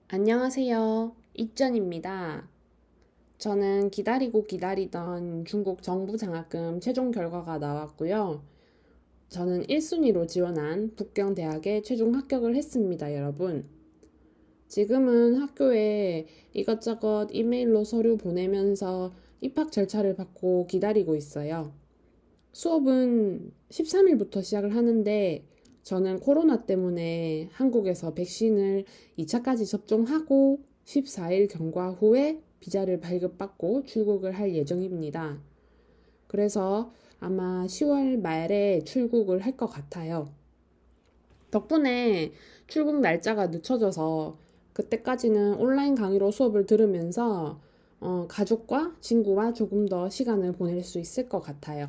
안녕하세요. 이전입니다. 저는 기다리고 기다리던 중국 정부 장학금 최종 결과가 나왔고요. 저는 1순위로 지원한 북경대학에 최종 합격을 했습니다, 여러분. 지금은 학교에 이것저것 이메일로 서류 보내면서 입학 절차를 받고 기다리고 있어요. 수업은 13일부터 시작을 하는데 저는 코로나 때문에 한국에서 백신을 2차까지 접종하고 14일 경과 후에 비자를 발급받고 출국을 할 예정입니다. 그래서 아마 10월 말에 출국을 할 것 같아요. 덕분에 출국 날짜가 늦춰져서 그때까지는 온라인 강의로 수업을 들으면서 가족과 친구와 조금 더 시간을 보낼 수 있을 것 같아요.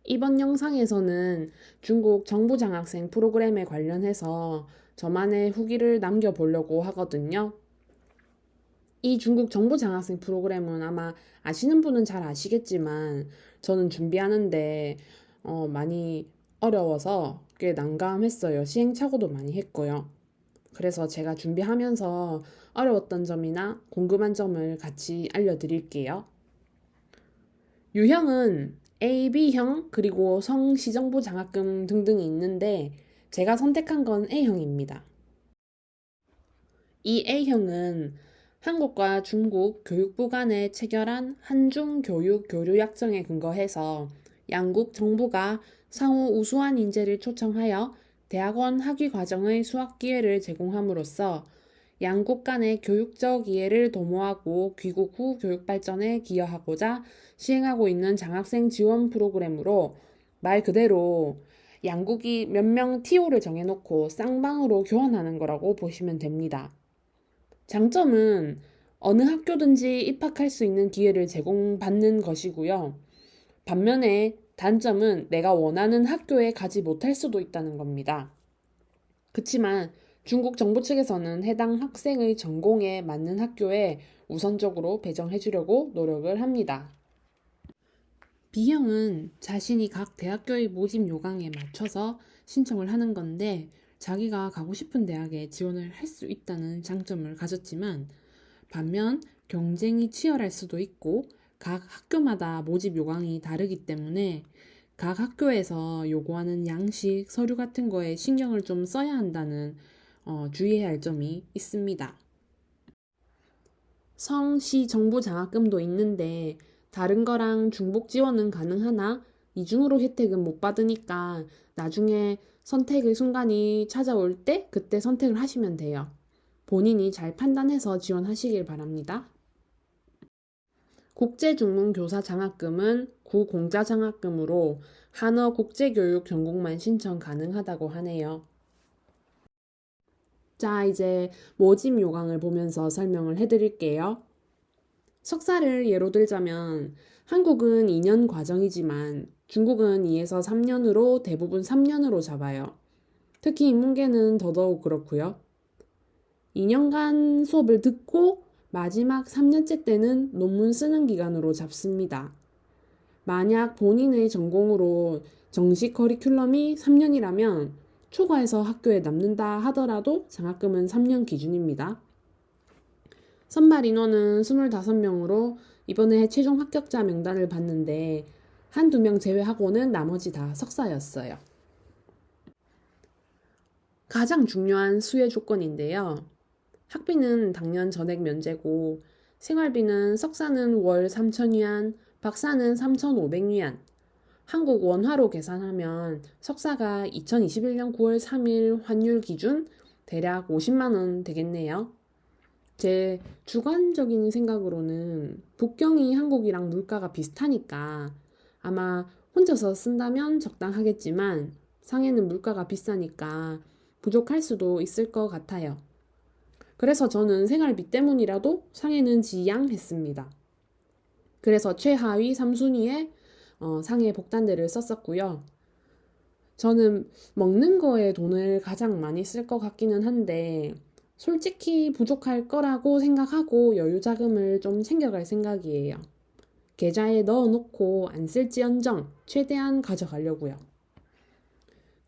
이번 영상에서는 중국 정부 장학생 프로그램에 관련해서 저만의 후기를 남겨보려고 하거든요. 이 중국 정부 장학생 프로그램은 아마 아시는 분은 잘 아시겠지만 저는 준비하는데 많이 어려워서 꽤 난감했어요. 시행착오도 많이 했고요. 그래서 제가 준비하면서 어려웠던 점이나 궁금한 점을 같이 알려드릴게요. 유형은 A, B형, 그리고 성시정부 장학금 등등이 있는데 제가 선택한 건 A형입니다. 이 A형은 한국과 중국 교육부 간에 체결한 한중 교육 교류 약정에 근거해서 양국 정부가 상호 우수한 인재를 초청하여 대학원 학위 과정의 수학 기회를 제공함으로써 양국 간의 교육적 이해를 도모하고 귀국 후 교육 발전에 기여하고자 시행하고 있는 장학생 지원 프로그램으로 말 그대로 양국이 몇 명 TO를 정해놓고 쌍방으로 교환하는 거라고 보시면 됩니다. 장점은 어느 학교든지 입학할 수 있는 기회를 제공받는 것이고요. 반면에 단점은 내가 원하는 학교에 가지 못할 수도 있다는 겁니다. 그치만 중국 정부 측에서는 해당 학생의 전공에 맞는 학교에 우선적으로 배정해 주려고 노력을 합니다. B형은 자신이 각 대학교의 모집 요강에 맞춰서 신청을 하는 건데 자기가 가고 싶은 대학에 지원을 할 수 있다는 장점을 가졌지만 반면 경쟁이 치열할 수도 있고 각 학교마다 모집 요강이 다르기 때문에 각 학교에서 요구하는 양식, 서류 같은 거에 신경을 좀 써야 한다는 주의해야 할 점이 있습니다. 성시 정부 장학금도 있는데 다른 거랑 중복 지원은 가능하나 이중으로 혜택은 못 받으니까 나중에 선택의 순간이 찾아올 때 그때 선택을 하시면 돼요. 본인이 잘 판단해서 지원하시길 바랍니다. 국제중문교사 장학금은 구공자 장학금으로 한어 국제교육 전공만 신청 가능하다고 하네요. 자, 이제 모집 요강을 보면서 설명을 해드릴게요. 석사를 예로 들자면 한국은 2년 과정이지만 중국은 2에서 3년으로 대부분 3년으로 잡아요. 특히 인문계는 더더욱 그렇고요. 2년간 수업을 듣고 마지막 3년째 때는 논문 쓰는 기간으로 잡습니다. 만약 본인의 전공으로 정식 커리큘럼이 3년이라면 초과해서 학교에 남는다 하더라도 장학금은 3년 기준입니다. 선발 인원은 25명으로 이번에 최종 합격자 명단을 봤는데 한두 명 제외하고는 나머지 다 석사였어요. 가장 중요한 수혜 조건인데요. 학비는 당연 전액 면제고 생활비는 석사는 월 3,000위안, 박사는 3,500위안. 한국 원화로 계산하면 석사가 2021년 9월 3일 환율 기준 대략 50만 원 되겠네요. 제 주관적인 생각으로는 북경이 한국이랑 물가가 비슷하니까 아마 혼자서 쓴다면 적당하겠지만 상해는 물가가 비싸니까 부족할 수도 있을 것 같아요. 그래서 저는 생활비 때문이라도 상해는 지양했습니다. 그래서 최하위 3순위에 상해 복단대를 썼었고요. 저는 먹는 거에 돈을 가장 많이 쓸 것 같기는 한데 솔직히 부족할 거라고 생각하고 여유 자금을 좀 챙겨갈 생각이에요. 계좌에 넣어놓고 안 쓸지언정 최대한 가져가려고요.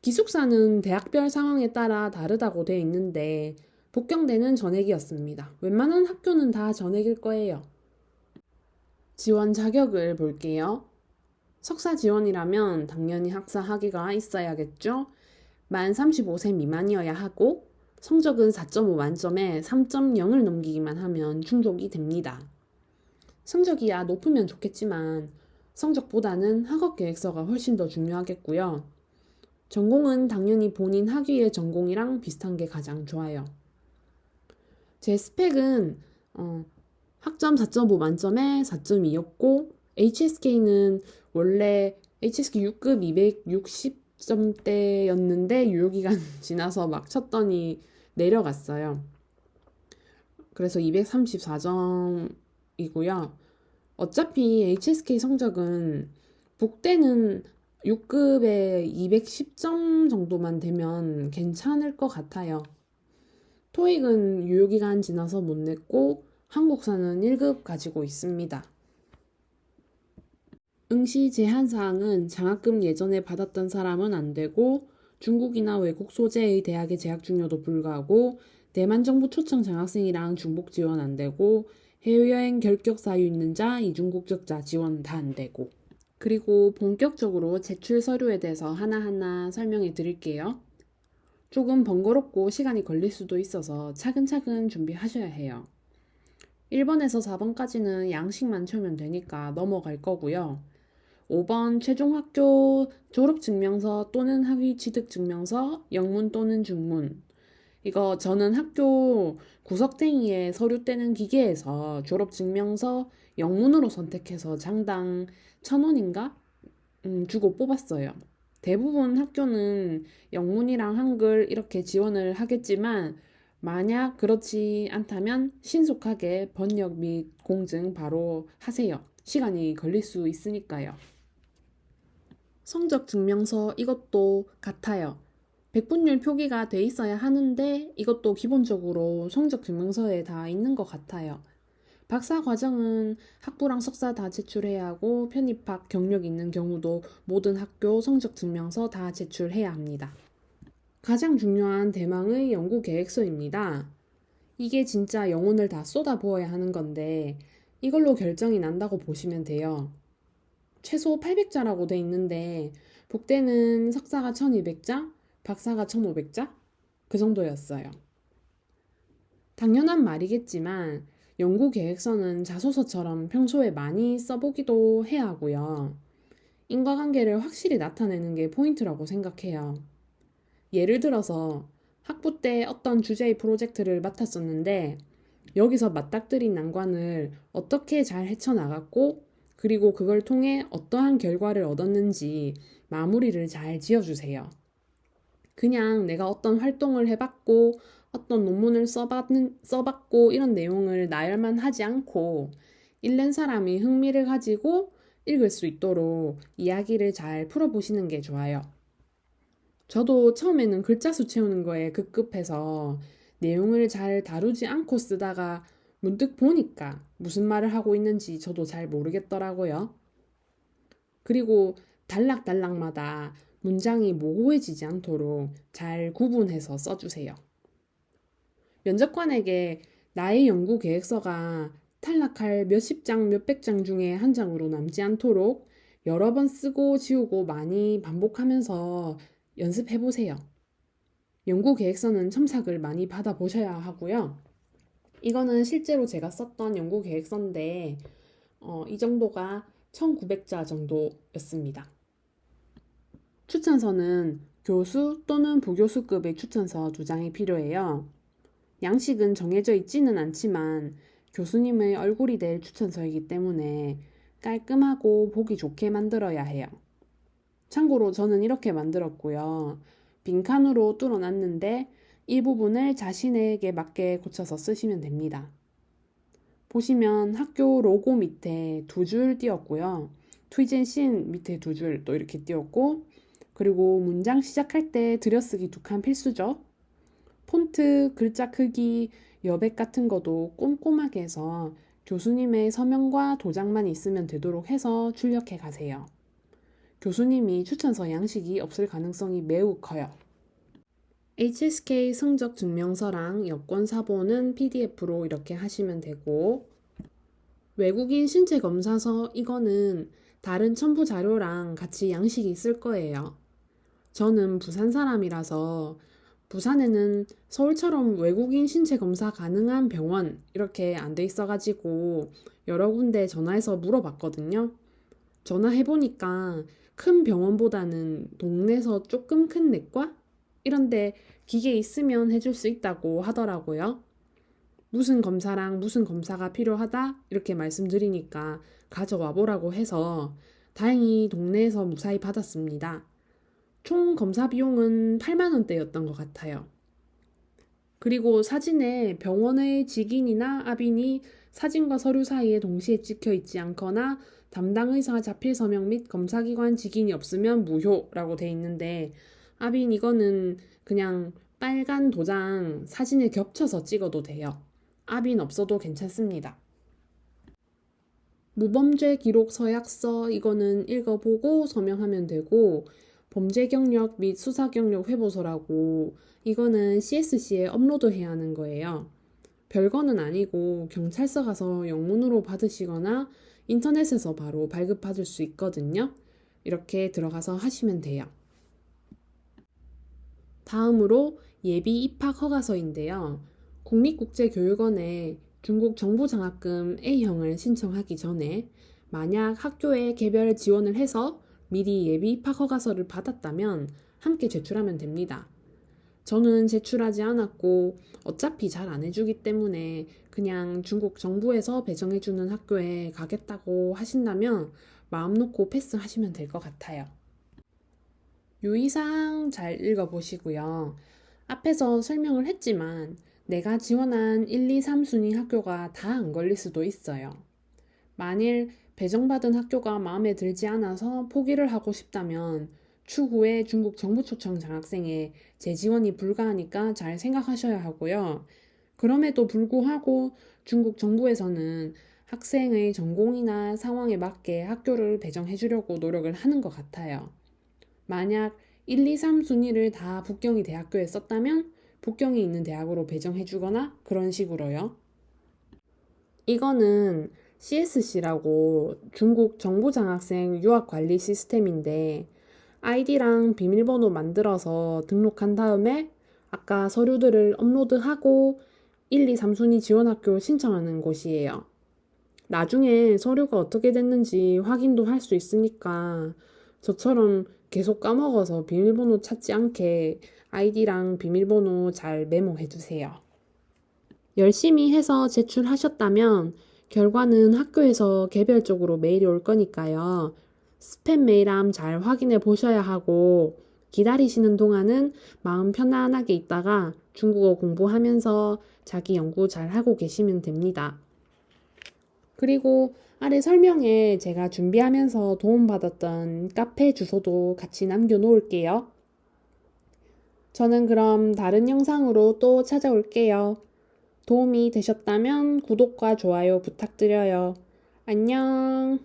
기숙사는 대학별 상황에 따라 다르다고 돼 있는데 복경대는 전액이었습니다. 웬만한 학교는 다 전액일 거예요. 지원 자격을 볼게요. 석사 지원이라면 당연히 학사 학위가 있어야겠죠? 만 35세 미만이어야 하고 성적은 4.5 만점에 3.0을 넘기기만 하면 충족이 됩니다. 성적이야 높으면 좋겠지만 성적보다는 학업 계획서가 훨씬 더 중요하겠고요. 전공은 당연히 본인 학위의 전공이랑 비슷한 게 가장 좋아요. 제 스펙은 학점 4.5 만점에 4.2였고 HSK는 원래 HSK 6급 260점대였는데 유효기간 지나서 막 쳤더니 내려갔어요. 그래서 234점이고요. 어차피 HSK 성적은 북대는 6급에 210점 정도만 되면 괜찮을 것 같아요. 토익은 유효기간 지나서 못 냈고 한국사는 1급 가지고 있습니다. 응시 제한사항은 장학금 예전에 받았던 사람은 안 되고 중국이나 외국 소재의 대학에 재학 중여도 불가하고 대만 정부 초청 장학생이랑 중복 지원 안 되고 해외여행 결격 사유 있는 자, 이중국적자 지원 다 안 되고 그리고 본격적으로 제출 서류에 대해서 하나하나 설명해 드릴게요. 조금 번거롭고 시간이 걸릴 수도 있어서 차근차근 준비하셔야 해요. 1번에서 4번까지는 양식만 채우면 되니까 넘어갈 거고요. 5번 최종 학교 졸업증명서 또는 학위 취득증명서, 영문 또는 중문. 이거 저는 학교 구석탱이에 서류 떼는 기계에서 졸업증명서 영문으로 선택해서 장당 1,000원인가? 주고 뽑았어요. 대부분 학교는 영문이랑 한글 이렇게 지원을 하겠지만 만약 그렇지 않다면 신속하게 번역 및 공증 바로 하세요. 시간이 걸릴 수 있으니까요. 성적 증명서 이것도 같아요. 백분율 표기가 돼 있어야 하는데 이것도 기본적으로 성적 증명서에 다 있는 것 같아요. 박사 과정은 학부랑 석사 다 제출해야 하고 편입학 경력 있는 경우도 모든 학교 성적 증명서 다 제출해야 합니다. 가장 중요한 대망의 연구 계획서입니다. 이게 진짜 영혼을 다 쏟아부어야 하는 건데 이걸로 결정이 난다고 보시면 돼요. 최소 800자라고 돼 있는데 복대는 석사가 1200자, 박사가 1500자? 그 정도였어요. 당연한 말이겠지만 연구 계획서는 자소서처럼 평소에 많이 써보기도 해야 하고요. 인과관계를 확실히 나타내는 게 포인트라고 생각해요. 예를 들어서 학부 때 어떤 주제의 프로젝트를 맡았었는데 여기서 맞닥뜨린 난관을 어떻게 잘 헤쳐나갔고 그리고 그걸 통해 어떠한 결과를 얻었는지 마무리를 잘 지어주세요. 그냥 내가 어떤 활동을 해봤고 어떤 논문을 써봤고 이런 내용을 나열만 하지 않고 읽는 사람이 흥미를 가지고 읽을 수 있도록 이야기를 잘 풀어보시는 게 좋아요. 저도 처음에는 글자 수 채우는 거에 급급해서 내용을 잘 다루지 않고 쓰다가 문득 보니까 무슨 말을 하고 있는지 저도 잘 모르겠더라고요. 그리고 단락단락마다 문장이 모호해지지 않도록 잘 구분해서 써주세요. 면접관에게 나의 연구 계획서가 탈락할 몇십 장, 몇백 장 중에 한 장으로 남지 않도록 여러 번 쓰고 지우고 많이 반복하면서 연습해보세요. 연구 계획서는 첨삭을 많이 받아보셔야 하고요. 이거는 실제로 제가 썼던 연구 계획서인데 이 정도가 1900자 정도였습니다. 추천서는 교수 또는 부교수급의 추천서 2장이 필요해요. 양식은 정해져 있지는 않지만 교수님의 얼굴이 될 추천서이기 때문에 깔끔하고 보기 좋게 만들어야 해요. 참고로 저는 이렇게 만들었고요. 빈칸으로 뚫어놨는데 이 부분을 자신에게 맞게 고쳐서 쓰시면 됩니다. 보시면 학교 로고 밑에 2줄 띄었고요. 트위젠신 밑에 2줄 또 이렇게 띄었고 그리고 문장 시작할 때 들여쓰기 2칸 필수죠. 폰트, 글자 크기, 여백 같은 것도 꼼꼼하게 해서 교수님의 서명과 도장만 있으면 되도록 해서 출력해 가세요. 교수님이 추천서 양식이 없을 가능성이 매우 커요. HSK 성적 증명서랑 여권 사본은 PDF로 이렇게 하시면 되고, 외국인 신체 검사서 이거는 다른 첨부 자료랑 같이 양식이 있을 거예요. 저는 부산 사람이라서 부산에는 서울처럼 외국인 신체 검사 가능한 병원 이렇게 안 돼 있어가지고 여러 군데 전화해서 물어봤거든요. 전화해보니까 큰 병원보다는 동네에서 조금 큰 내과? 이런데 기계 있으면 해줄 수 있다고 하더라고요. 무슨 검사랑 무슨 검사가 필요하다? 이렇게 말씀드리니까 가져와 보라고 해서 다행히 동네에서 무사히 받았습니다. 총 검사 비용은 8만 원대였던 것 같아요. 그리고 사진에 병원의 직인이나 압인이 사진과 서류 사이에 동시에 찍혀 있지 않거나 담당 의사 자필 서명 및 검사기관 직인이 없으면 무효라고 돼 있는데, 압인 이거는 그냥 빨간 도장 사진에 겹쳐서 찍어도 돼요. 압인 없어도 괜찮습니다. 무범죄 기록 서약서 이거는 읽어보고 서명하면 되고, 범죄 경력 및 수사 경력 회보서라고 이거는 CSC에 업로드해야 하는 거예요. 별거는 아니고 경찰서 가서 영문으로 받으시거나 인터넷에서 바로 발급받을 수 있거든요. 이렇게 들어가서 하시면 돼요. 다음으로 예비 입학 허가서인데요. 국립국제교육원에 중국 정부장학금 A형을 신청하기 전에 만약 학교에 개별 지원을 해서 미리 예비 입학 허가서를 받았다면 함께 제출하면 됩니다. 저는 제출하지 않았고 어차피 잘 안 해주기 때문에 그냥 중국 정부에서 배정해주는 학교에 가겠다고 하신다면 마음 놓고 패스하시면 될 것 같아요. 유의사항 잘 읽어보시고요. 앞에서 설명을 했지만 내가 지원한 1, 2, 3순위 학교가 다 안 걸릴 수도 있어요. 만일 배정받은 학교가 마음에 들지 않아서 포기를 하고 싶다면 추후에 중국 정부 초청 장학생에 재지원이 불가하니까 잘 생각하셔야 하고요. 그럼에도 불구하고 중국 정부에서는 학생의 전공이나 상황에 맞게 학교를 배정해 주려고 노력을 하는 것 같아요. 만약 1, 2, 3순위를 다 북경이 대학교에 썼다면 북경이 있는 대학으로 배정해 주거나 그런 식으로요. 이거는 CSC라고 중국 정부 장학생 유학 관리 시스템인데 아이디랑 비밀번호 만들어서 등록한 다음에 아까 서류들을 업로드하고 1, 2, 3순위 지원학교 신청하는 곳이에요. 나중에 서류가 어떻게 됐는지 확인도 할 수 있으니까 저처럼 계속 까먹어서 비밀번호 찾지 않게 아이디랑 비밀번호 잘 메모해 두세요. 열심히 해서 제출하셨다면 결과는 학교에서 개별적으로 메일이 올 거니까요. 스팸 메일함 잘 확인해 보셔야 하고 기다리시는 동안은 마음 편안하게 있다가 중국어 공부하면서 자기 연구 잘 하고 계시면 됩니다. 그리고 아래 설명에 제가 준비하면서 도움받았던 카페 주소도 같이 남겨놓을게요. 저는 그럼 다른 영상으로 또 찾아올게요. 도움이 되셨다면 구독과 좋아요 부탁드려요. 안녕.